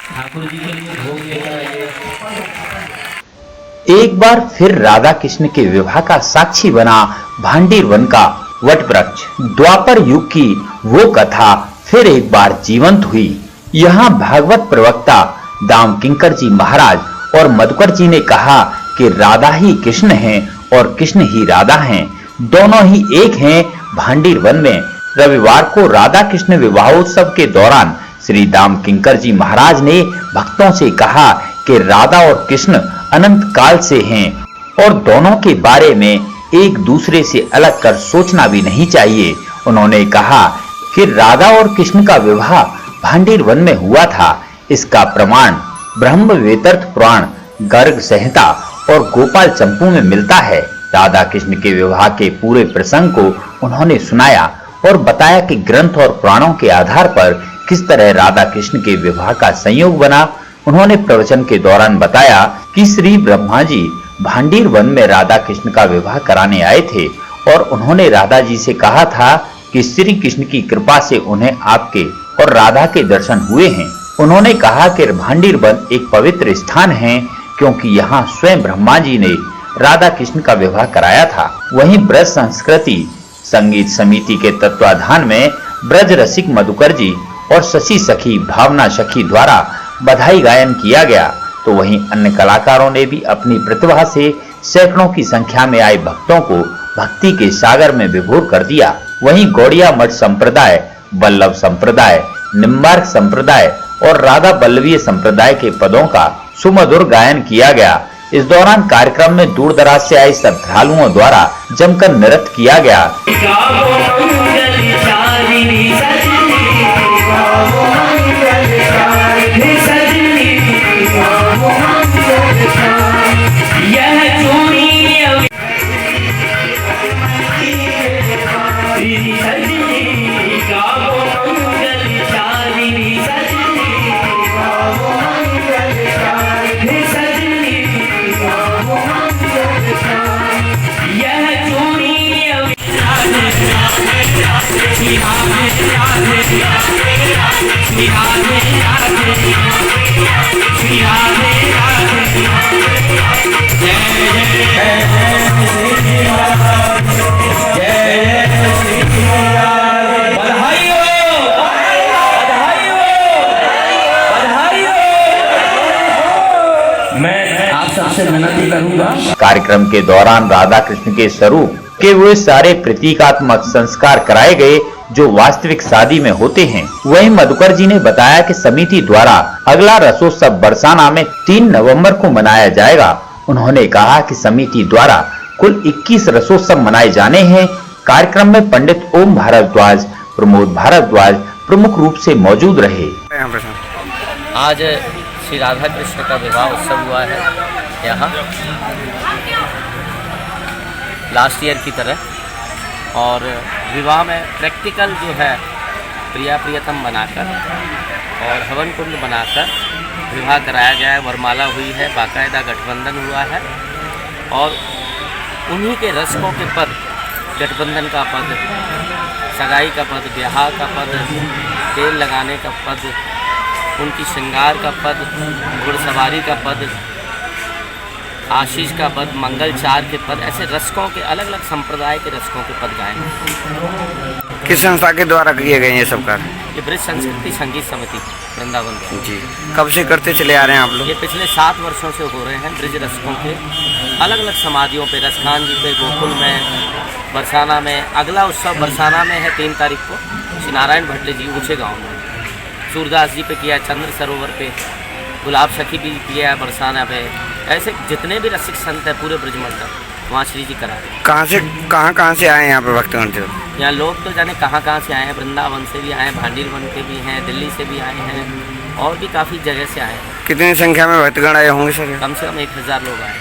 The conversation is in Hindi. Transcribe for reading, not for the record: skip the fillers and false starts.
ठाकुर जी के लिए भोग लेकर आइए। एक बार फिर राधा कृष्ण के विवाह का साक्षी बना भांडीर वन का वट वृक्ष। द्वापर युग की वो कथा फिर एक बार जीवंत हुई। यहाँ भागवत प्रवक्ता दाम किंकर जी महाराज और मधुकर जी ने कहा कि राधा ही कृष्ण हैं और कृष्ण ही राधा हैं, दोनों ही एक हैं। भांडीर वन में रविवार को राधा कृष्ण विवाहोत्सव के दौरान श्री दाम किंकर जी महाराज ने भक्तों से कहा कि राधा और कृष्ण अनंत काल से हैं और दोनों के बारे में एक दूसरे से अलग कर सोचना भी नहीं चाहिए। उन्होंने कहा कि राधा और कृष्ण का विवाह भांडीर वन में हुआ था। इसका प्रमाण ब्रह्म वेतर्थ पुराण, गर्ग संहिता और गोपाल चंपू में मिलता है। राधा कृष्ण के विवाह के पूरे प्रसंग को उन्होंने सुनाया और बताया कि ग्रंथ और पुराणों के आधार पर किस तरह राधा कृष्ण के विवाह का संयोग बना। उन्होंने प्रवचन के दौरान बताया कि श्री ब्रह्मा जी भांडीर वन में राधा कृष्ण का विवाह कराने आए थे और उन्होंने राधा जी से कहा था कि श्री कृष्ण की कृपा से उन्हें आपके और राधा के दर्शन हुए हैं। उन्होंने कहा कि भांडीर वन एक पवित्र स्थान है क्योंकि यहाँ स्वयं ब्रह्मा जी ने राधा कृष्ण का विवाह कराया था। वहीं ब्रज संस्कृति संगीत समिति के तत्वाधान में ब्रज रसिक मधुकर जी और शशि सखी भावना सखी द्वारा बधाई गायन किया गया। तो वहीं अन्य कलाकारों ने भी अपनी प्रतिभा से सैकड़ों की संख्या में आए भक्तों को भक्ति के सागर में विभोर कर दिया। वहीं गौड़िया मठ संप्रदाय, बल्लभ संप्रदाय, निम्बार्क संप्रदाय और राधा बल्लवीय संप्रदाय के पदों का सुमधुर गायन किया गया। इस दौरान कार्यक्रम में दूर दराज से आए श्रद्धालुओं द्वारा जमकर नृत्य किया गया। मैं आप सबसे विनती करूंगा, कार्यक्रम के दौरान राधा कृष्ण के स्वरूप के वे सारे प्रतीकात्मक संस्कार कराए गए जो वास्तविक शादी में होते हैं। वहीं मधुकर जी ने बताया कि समिति द्वारा अगला रसोत्सव बरसाना में 3 नवंबर को मनाया जाएगा। उन्होंने कहा कि समिति द्वारा कुल 21 रसोत्सव मनाए जाने हैं। कार्यक्रम में पंडित ओम भारद्वाज, प्रमोद भारद्वाज प्रमुख रूप से मौजूद रहे। आज श्री राधा कृष्ण का विवाह उत्सव हुआ है यहाँ लास्ट ईयर की तरह, और विवाह में प्रैक्टिकल जो है प्रिया प्रियतम बनाकर और हवन कुंड बनाकर विवाह कराया गया है। वरमाला हुई है, बाकायदा गठबंधन हुआ है और उन्हीं के रस्मों के पद, गठबंधन का पद, सगाई का पद, ब्याह का पद, तेल लगाने का पद, उनकी श्रृंगार का पद, घुड़सवारी का पद, आशीष का पद, मंगलचार के पद, ऐसे रसकों के अलग अलग संप्रदाय के रसकों के पद गाए। किस संस्था के द्वारा किए गए ये सब कार्य? ये ब्रज संस्कृति संगीत समिति वृंदावन जी। कब से करते चले आ रहे हैं आप लोग? ये पिछले 7 वर्षों से हो रहे हैं। ब्रज रसकों के अलग अलग समाधियों पे, रसखान जी पे, गोकुल में, बरसाना में। अगला उत्सव बरसाना में है 3 तारीख को, श्री नारायण भट्ट जी ऊँचे गाँव में। सूरदास जी पे किया, चंद्र सरोवर पे, गुलाब सखी भी किया है बरसाना पे। ऐसे जितने भी रसिक संत हैं पूरे ब्रजमंडल वहाँ श्री जी करा रहे। कहाँ से आए हैं यहाँ पे भक्तगण? यहाँ लोग तो जाने कहाँ से आए हैं। वृंदावन से भी आए हैं, भांडीर वन के भी हैं, दिल्ली से भी आए हैं और भी काफ़ी जगह से आए हैं। कितनी संख्या में भक्तगण आए होंगे सर? कम से कम 1000 लोग आए।